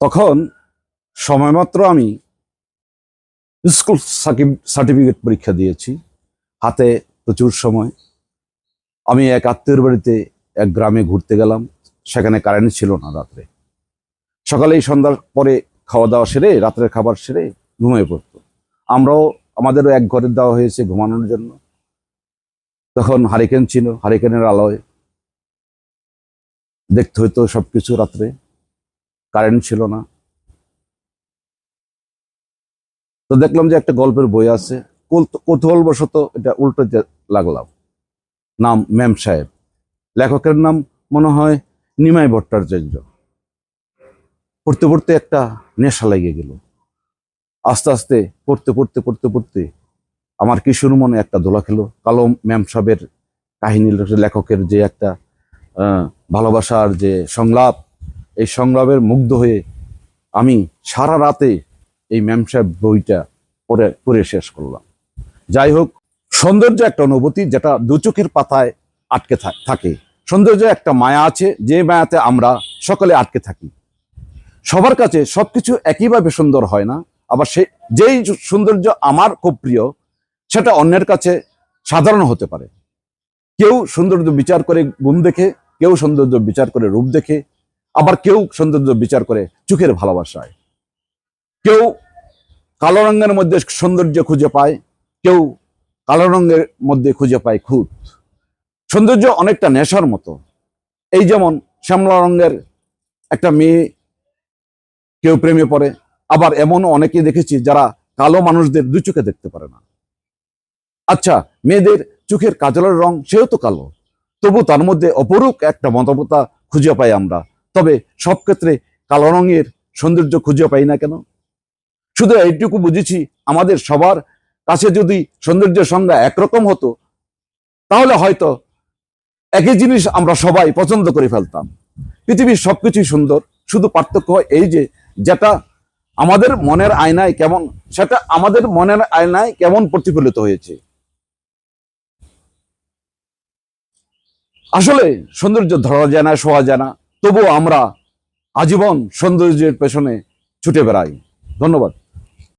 তখন সময়মাত্র আমি school certificate পরীক্ষা দিয়েছি, হাতে প্রচুর সময়। আমি এক আত্মীয়ের বাড়িতে এক গ্রামে ঘুরতে গেলাম, সেখানে কারেন্ট ছিল না রাত্রে। সকালেই সন্ধ্যার পরে খাওয়া দাওয়া সেরে, রাত্রের খাবার সেরে ঘুমিয়ে পড়তো। আমাদেরও এক ঘরে দেওয়া হয়েছে ঘুমানোর জন্য। তখন হারিকেন ছিল, হারিকেনের আলোয় দেখতে হইতো সবকিছু। রাত্রে কারেন্ট ছিল না, তো দেখলাম যে একটা গল্পের বই আছে, কৌতূহলবশত এটা উল্টোতে লাগলাম। নাম মেম সাহেব, লেখকের নাম মনে হয় নিমাই ভট্টাচার্য। পড়তে পড়তে একটা নেশা লেগে গেল। আস্তে আস্তে পড়তে পড়তে পড়তে পড়তে আমার কিশোর মনে একটা দোলা খেলো। কালো মেম সাহেবের কাহিনী, লেখকের যে একটা ভালোবাসার যে সংলাপ, এই সংলাপের মুগ্ধ হয়ে আমি সারা রাতে এই মেম সাহেব বইটা পড়ে শেষ করলাম। যাই হোক, সৌন্দর্য একটা অনুভূতি যেটা দু চোখের পাতায় আটকে থাকে। সৌন্দর্য একটা মায়া আছে, যে মায়াতে আমরা সকলে আটকে থাকি। সবার কাছে সবকিছু একইভাবে সুন্দর হয় না, আবার যেই সৌন্দর্য আমার খুব প্রিয় সেটা অন্যের কাছে সাধারণ হতে পারে। কেউ সৌন্দর্য বিচার করে গুণ দেখে, কেউ সৌন্দর্য বিচার করে রূপ দেখে, আবার কেউ সৌন্দর্য বিচার করে চোখের ভালোবাসায়। কেউ কালো রঙের মধ্যে সৌন্দর্য খুঁজে পায়, কেউ কালো রঙের মধ্যে খুঁজে পায় খুঁত। সৌন্দর্য অনেকটা নেশার মতো। এই যেমন শ্যামলা রঙের একটা মেয়ে কেউ প্রেমে পড়ে, আবার এমনও অনেকে দেখেছি যারা কালো মানুষদের দু চোখে দেখতে পারে না। আচ্ছা, মেয়েদের চোখের কাজলের রং সেও তো কালো, তবু তার মধ্যে অপরূপ একটা মতবতা খুঁজে পাই আমরা। তবে সব ক্ষেত্রে কালো রঙের সৌন্দর্য খুঁজে পাই না কেন? শুধু এইটুকু বুঝেছি, আমাদের সবার কাছে যদি সৌন্দর্যের সংজ্ঞা একরকম হতো, তাহলে হয়তো একই জিনিস আমরা সবাই পছন্দ করে ফেলতাম। পৃথিবীর সবকিছুই সুন্দর, শুধু পার্থক্য হয় এই যে যেটা আমাদের মনের আয়নায় কেমন, সেটা আমাদের মনের আয়নায় কেমন প্রতিফলিত হয়েছে। আসলে সৌন্দর্য ধরা যায় না, শোয়া যায় না, তবুও আমরা আজীবন সৌন্দর্যের পেছনে ছুটে বেড়াই। ধন্যবাদ।